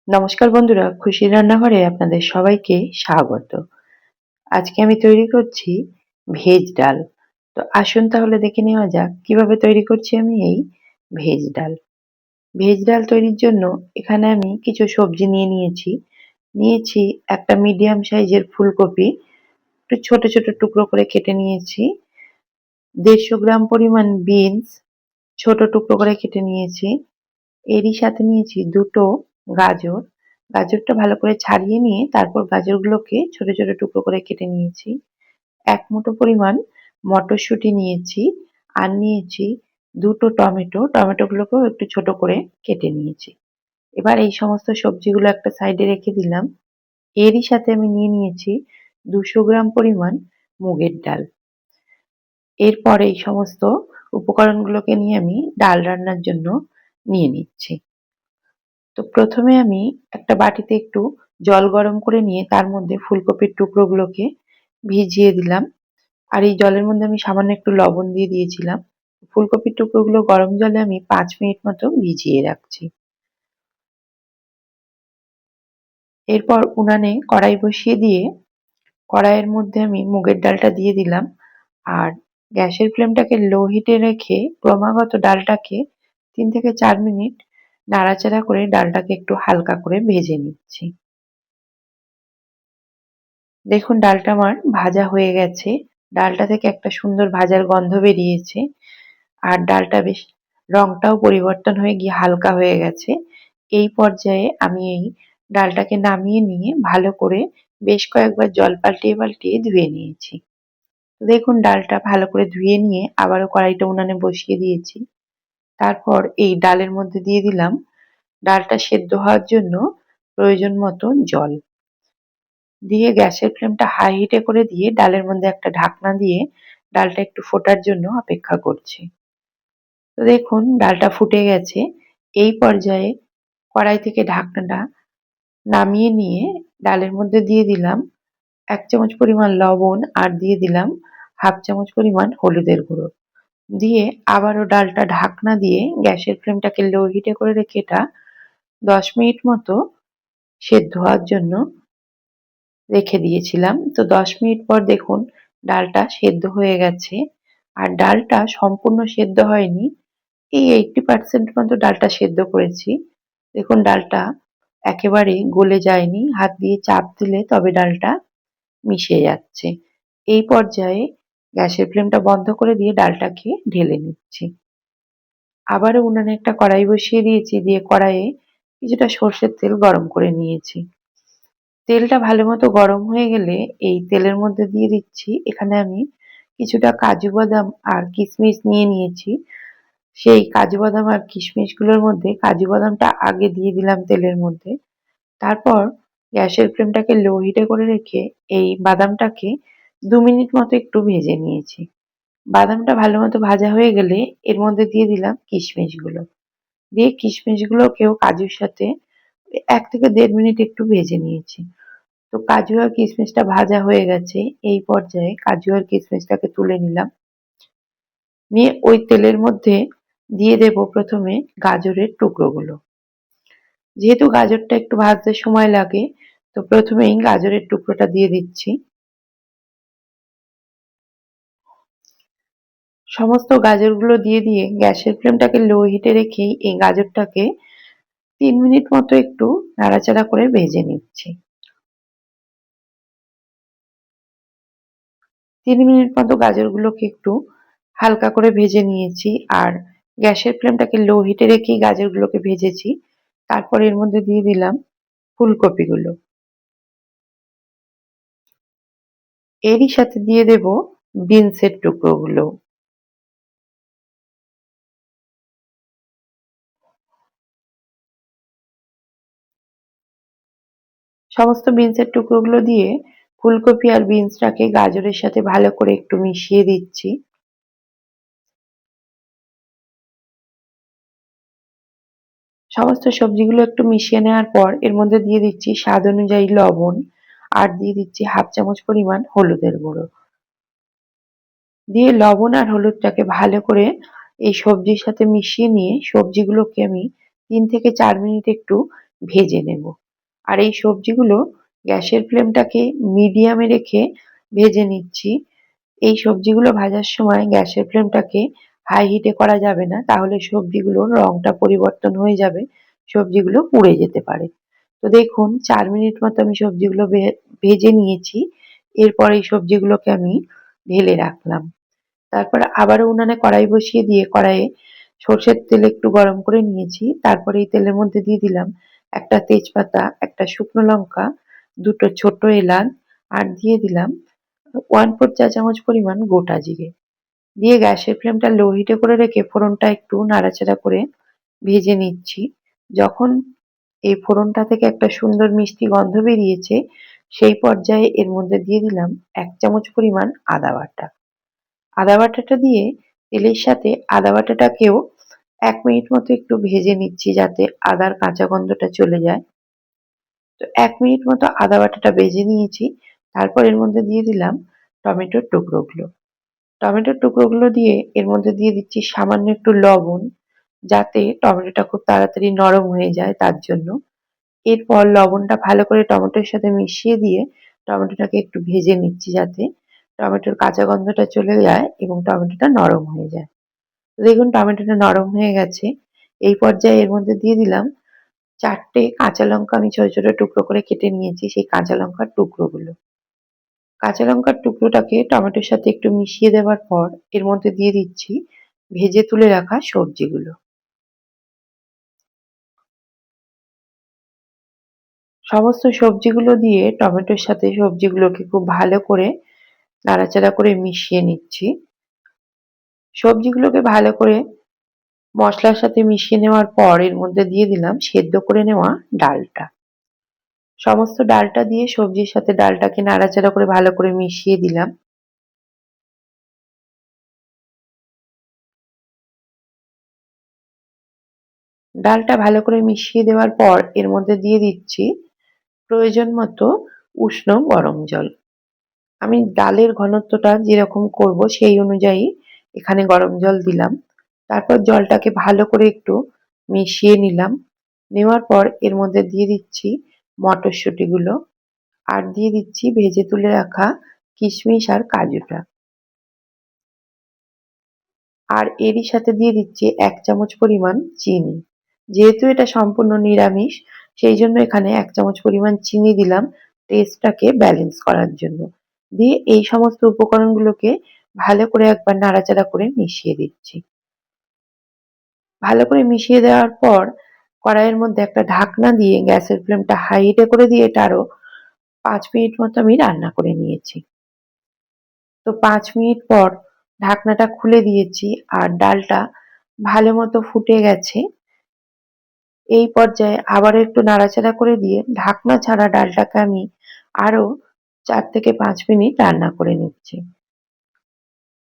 নমস্কার বন্ধুরা, খুশির রান্নাঘরে আপনাদের সবাইকে স্বাগত। আজকে আমি তৈরি করছি ভেজ ডাল। তো আসুন তাহলে দেখে নেওয়া যাক কিভাবে তৈরি করছি আমি এই ভেজ ডাল। ভেজ ডাল তৈরির জন্য এখানে আমি কিছু সবজি নিয়েছি একটা মিডিয়াম সাইজের ফুলকপি, একটু ছোট ছোট টুকরো করে কেটে নিয়েছি। 150 গ্রাম পরিমাণ বিনস ছোট টুকরো করে কেটে নিয়েছি। এরই সাথে নিয়েছি দুটো গাজর। গাজরটা ভালো করে ছাড়িয়ে নিয়ে তারপর গাজরগুলোকে ছোট ছোট টুকরো করে কেটে নিয়েছি। 1 মুঠো পরিমাণ মটরশুঁটি নিয়েছি। আর নিয়েছি দুটো টমেটো। টমেটোগুলোকেও একটু ছোট করে কেটে নিয়েছি। এবার এই সমস্ত সবজিগুলো একটা সাইডে রেখে দিলাম। এরই সাথে আমি নিয়েছি 200 গ্রাম পরিমাণ মুগের ডাল। এরপর এই সমস্ত উপকরণগুলোকে নিয়ে আমি ডাল রান্নার জন্য নিয়ে নিচ্ছি। তো প্রথমে আমি একটা বাটিতে একটু জল গরম করে নিয়ে তার মধ্যে ফুলকপির টুকরোগুলোকে ভিজিয়ে দিলাম। আর এই জলের মধ্যে আমি সামান্য একটু লবণ দিয়ে দিয়েছিলাম। ফুলকপির টুকরোগুলো গরম জলে আমি 5 মিনিট মতো ভিজিয়ে রাখছি। এরপর উনানে কড়াই বসিয়ে দিয়ে কড়াইয়ের মধ্যে আমি মুগের ডালটা দিয়ে দিলাম। আর গ্যাসের ফ্লেমটাকে লো হিটে রেখে ক্রমাগত ডালটাকে 3 থেকে 4 মিনিট নাড়াচাড়া করে ডালটাকে একটু হালকা করে ভেজে নিচ্ছি। দেখুন ডালটা আমার ভাজা হয়ে গেছে। ডালটা থেকে একটা সুন্দর ভাজার গন্ধ বেরিয়েছে। আর ডালটা বেশ রংটাও পরিবর্তন হয়ে গিয়ে হালকা হয়ে গেছে। এই পর্যায়ে আমি এই ডালটাকে নামিয়ে নিয়ে ভালো করে বেশ কয়েকবার জল পাল্টিয়ে পাল্টিয়ে ধুয়ে নিয়েছি। দেখুন ডালটা ভালো করে ধুয়ে নিয়ে আবারও কড়াইটা উনানে বসিয়ে দিয়েছি। তারপর এই ডালের মধ্যে দিয়ে দিলাম ডালটা সেদ্ধ হওয়ার জন্য প্রয়োজন মতো জল। দিয়ে গ্যাসের ফ্লেমটা হাই হিটে করে দিয়ে ডালের মধ্যে একটা ঢাকনা দিয়ে ডালটা একটু ফোটার জন্য অপেক্ষা করছি। তো দেখুন ডালটা ফুটে গেছে। এই পর্যায়ে কড়াই থেকে ঢাকনাটা নামিয়ে নিয়ে ডালের মধ্যে দিয়ে দিলাম 1 চামচ পরিমাণ লবণ আর দিয়ে দিলাম 1/2 চামচ পরিমাণ হলুদের গুঁড়ো। দিয়ে আবারও ডালটা ঢাকনা দিয়ে গ্যাসের ফ্লেমটাকে লো হিটে করে রেখে এটা 10 মিনিট মতো সেদ্ধ হওয়ার জন্য রেখে দিয়েছিলাম। তো 10 মিনিট পর দেখুন ডালটা সেদ্ধ হয়ে গেছে। আর ডালটা সম্পূর্ণ সেদ্ধ হয়নি। এই 80% মতো ডালটা সেদ্ধ করেছি। দেখুন ডালটা একেবারে গলে যায়নি। হাত দিয়ে চাপ দিলে তবে ডালটা মিশে যাচ্ছে। এই পর্যায়ে গ্যাসের ফ্লেমটা বন্ধ করে দিয়ে ডালটাকে ঢেলে নিচ্ছি। আবারও উনানে একটা কড়াই বসিয়ে দিয়েছি। দিয়ে কড়াইয়ে কিছুটা সর্ষের তেল গরম করে নিয়েছি। তেলটা ভালোমতো গরম হয়ে গেলে এই তেলের মধ্যে দিয়ে দিচ্ছি এখানে আমি কিছুটা কাজু বাদাম আর কিশমিশ নিয়েছি। সেই কাজু বাদাম আর কিশমিশ গুলোর মধ্যে কাজু বাদামটা আগে দিয়ে দিলাম তেলের মধ্যে। তারপর গ্যাসের ফ্লেমটাকে লো হিটে করে রেখে এই বাদামটাকে 2 মিনিট মতো একটু ভেজে নিয়েছি। বাদামটা ভালোমতো ভাজা হয়ে গেলে এর মধ্যে দিয়ে দিলাম কিশমিশ গুলো। দিয়ে কিশমিশ গুলোকেও কাজুর সাথে 1 থেকে 1.5 মিনিট একটু ভেজে নিয়েছি। তো কাজু আর কিশমিশটা ভাজা হয়ে গেছে। এই পর্যায়ে কাজু আর কিশমিশটাকে তুলে নিলাম। নিয়ে ওই তেলের মধ্যে দিয়ে দেব প্রথমে গাজরের টুকরোগুলো। যেহেতু গাজরটা একটু ভাজতে সময় লাগে তো প্রথমেই গাজরের টুকরোটা দিয়ে দিচ্ছি। সমস্ত গাজরগুলো দিয়ে গ্যাসের ফ্লেমটাকে লো হিটে রেখেই এই গাজরটাকে 3 মিনিট মতো একটু নাড়াচাড়া করে ভেজে নিচ্ছি। 3 মিনিট মতো গাজরগুলোকে একটু হালকা করে ভেজে নিয়েছি। আর গ্যাসের ফ্লেমটাকে লো হিটে রেখেই গাজরগুলোকে ভেজেছি। তারপর এর মধ্যে দিয়ে দিলাম ফুলকপিগুলো। এরই সাথে দিয়ে দেব বিনসের টুকরোগুলো। সমস্ত বিনসের টুকরোগুলো দিয়ে ফুলকপি আর বিনসটাকে গাজরের সাথে ভালো করে একটু মিশিয়ে দিচ্ছি। সমস্ত সবজিগুলো একটু মিশিয়ে নেওয়ার পর এর মধ্যে দিয়ে দিচ্ছি স্বাদ অনুযায়ী লবণ আর দিয়ে দিচ্ছি 1/2 চামচ পরিমাণ হলুদের গুঁড়ো। দিয়ে লবণ আর হলুদটাকে ভালো করে এই সবজির সাথে মিশিয়ে নিয়ে সবজিগুলোকে আমি 3 থেকে 4 মিনিট একটু ভেজে নেব। আর এই সবজিগুলো গ্যাসের ফ্লেমটাকে মিডিয়ামে রেখে ভেজে নিচ্ছি। এই সবজিগুলো ভাজার সময় গ্যাসের ফ্লেমটাকে হাই হিটে করা যাবে না, তাহলে সবজিগুলোর রংটা পরিবর্তন হয়ে যাবে, সবজিগুলো পুড়ে যেতে পারে। তো দেখুন 4 মিনিট মতো আমি সবজিগুলো ভেজে নিয়েছি। এরপর এই সবজিগুলোকে আমি ঢেলে রাখলাম। তারপর আবারও উনানে কড়াই বসিয়ে দিয়ে কড়াইয়ে সর্ষের তেল একটু গরম করে নিয়েছি। তারপরে এই তেলের মধ্যে দিয়ে দিলাম একটা তেজপাতা, একটা শুকনো লঙ্কা, দুটো ছোট এলাচ আর দিয়ে দিলাম 1/4 চা চামচ পরিমাণ গোটা জিরে। দিয়ে গ্যাসের ফ্লেমটা লো হিটে করে রেখে ফোড়নটা একটু নাড়াচাড়া করে ভেজে নিচ্ছি। যখন এই ফোড়নটা থেকে একটা সুন্দর মিষ্টি গন্ধ বেরিয়েছে, সেই পর্যায়ে এর মধ্যে দিয়ে দিলাম 1 চামচ পরিমাণ আদা বাটা। আদা বাটাটা দিয়ে তেলের সাথে আদা বাটাটাকেও 1 মিনিট মতো একটু ভেজে নিচ্ছি, যাতে আদার কাঁচা গন্ধটা চলে যায়। তো 1 মিনিট মতো আদা বাটাটা ভেজে নিয়েছি। তারপর এর মধ্যে দিয়ে দিলাম টমেটোর টুকরোগুলো। টমেটোর টুকরোগুলো দিয়ে এর মধ্যে দিয়ে দিচ্ছি সামান্য একটু লবণ, যাতে টমেটোটা খুব তাড়াতাড়ি নরম হয়ে যায় তার জন্য। এরপর লবণটা ভালো করে টমেটোর সাথে মিশিয়ে দিয়ে টমেটোটাকে একটু ভেজে নিচ্ছি, যাতে টমেটোর কাঁচা গন্ধটা চলে যায় এবং টমেটোটা নরম হয়ে যায়। দেখুন টমেটোটা নরম হয়ে গেছে। এই পর্যায়ে এর মধ্যে দিয়ে দিলাম 4 টে কাঁচা লঙ্কা আমি ছোট, ছোট টুকরো করে কেটে নিয়েছি, সেই কাঁচা লঙ্কার টুকরোগুলো। কাঁচা লঙ্কার টুকরোটাকে টমেটোর সাথে একটু মিশিয়ে দেওয়ার পর এর মধ্যে দিয়ে দিচ্ছি ভেজে তুলে রাখা সবজিগুলো। সমস্ত সবজিগুলো দিয়ে টমেটোর সাথে সবজিগুলোকে খুব ভালো করে নাড়াচাড়া করে মিশিয়ে নিচ্ছি। সবজিগুলোকে ভালো করে মসলার সাথে মিশিয়ে নেওয়ার পর এর মধ্যে দিয়ে দিলাম সেদ্ধ করে নেওয়া ডালটা। সমস্ত ডালটা দিয়ে সবজির সাথে ডালটাকে নাড়াচাড়া করে ভালো করে মিশিয়ে দিলাম। ডালটা ভালো করে মিশিয়ে দেওয়ার পর এর মধ্যে দিয়ে দিচ্ছি প্রয়োজন মতো উষ্ণ গরম জল। আমি ডালের ঘনত্বটা যেরকম করব সেই অনুযায়ী এখানে গরম জল দিলাম। তারপর জলটাকে ভালো করে একটু মিশিয়ে নিলাম। নেওয়ার পর এর মধ্যে দিয়ে দিচ্ছি মটরশুঁটিগুলো আর দিয়ে দিচ্ছি ভেজে তুলে রাখা কিশমিশ আর কাজুটা। আর এরই সাথে দিয়ে দিচ্ছি 1 চামচ পরিমাণ চিনি। যেহেতু এটা সম্পূর্ণ নিরামিষ, সেই জন্য এখানে 1 চামচ পরিমাণ চিনি দিলাম টেস্টটাকে ব্যালেন্স করার জন্য। দিয়ে এই সমস্ত উপকরণগুলোকে ভালো করে একবার নাড়াচাড়া করে মিশিয়ে দিচ্ছি। ভালো করে মিশিয়ে দেওয়ার পর কড়াইয়ের মধ্যে একটা ঢাকনা দিয়ে গ্যাসের ফ্লেমটা হাই হিটে করে দিয়ে এটা আরো 5 মিনিট মতো আমি রান্না করে নিয়েছি। তো 5 মিনিট পর ঢাকনাটা খুলে দিয়েছি আর ডালটা ভালো মতো ফুটে গেছে। এই পর্যায়ে আবারও একটু নাড়াচাড়া করে দিয়ে ঢাকনা ছাড়া ডালটাকে আমি আরো 4 থেকে 5 মিনিট রান্না করে নিচ্ছি।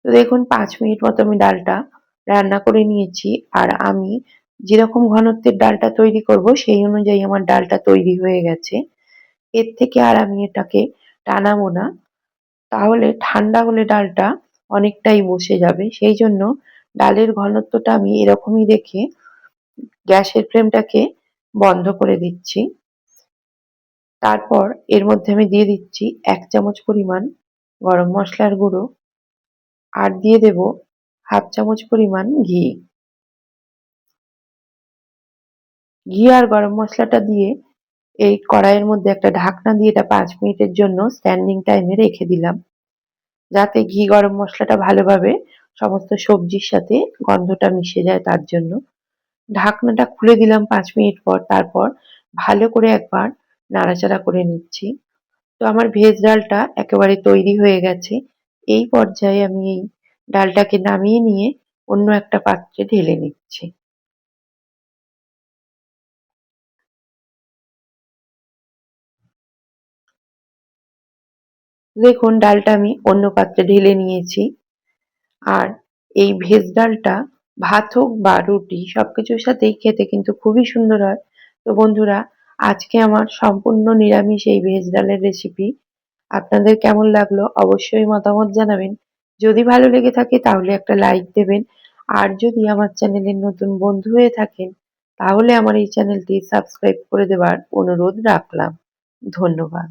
তো দেখুন 5 মিনিট মতো আমি ডালটা রান্না করে নিয়েছি আর আমি যেরকম ঘনত্বের ডালটা তৈরি করব সেই অনুযায়ী আমার ডালটা তৈরি হয়ে গেছে। এর থেকে আর আমি এটাকে টানাবো না, তাহলে ঠান্ডা হলে ডালটা অনেকটাই বসে যাবে। সেই জন্য ডালের ঘনত্বটা আমি এরকমই রেখে গ্যাসের ফ্লেমটাকে বন্ধ করে দিচ্ছি। তারপর এর মধ্যে আমি দিয়ে দিচ্ছি 1 চামচ পরিমাণ গরম মসলার গুঁড়ো আর দিয়ে দেব 1/2 চামচ পরিমাণ ঘি। ঘি আর গরম মসলাটা দিয়ে এই কড়াইয়ের মধ্যে একটা ঢাকনা দিয়ে এটা 5 মিনিটের জন্য স্ট্যান্ডিং টাইমে রেখে দিলাম, যাতে ঘি গরম মসলাটা ভালোভাবে সমস্ত সবজির সাথে গন্ধটা মিশে যায় তার জন্য। ঢাকনাটা খুলে দিলাম 5 মিনিট পর। তারপর ভালো করে একবার নাড়াচাড়া করে নিচ্ছি। তো আমার ভেজ ডালটা একেবারে তৈরি হয়ে গেছে। এই পর্যায়ে আমি এই ডালটাকে নামিয়ে নিয়ে অন্য একটা পাত্রে ঢেলে নিচ্ছি। দেখুন ডালটা আমি অন্য পাত্রে ঢেলে নিয়েছি। আর এই ভেজ ডালটা ভাত হোক বা রুটি সবকিছুর সাথেই খেতে কিন্তু খুবই সুন্দর হয়। তো বন্ধুরা, আজকে আমার সম্পূর্ণ নিরামিষ এই ভেজ ডালের রেসিপি আপনাদের কেমন লাগলো অবশ্যই মতামত জানাবেন। যদি ভালো লেগে থাকে তাহলে একটা লাইক দেবেন। আর যদি আমার চ্যানেলের নতুন বন্ধু হয়ে থাকেন তাহলে আমার এই চ্যানেলটি সাবস্ক্রাইব করে দেওয়ার অনুরোধ রাখলাম। ধন্যবাদ।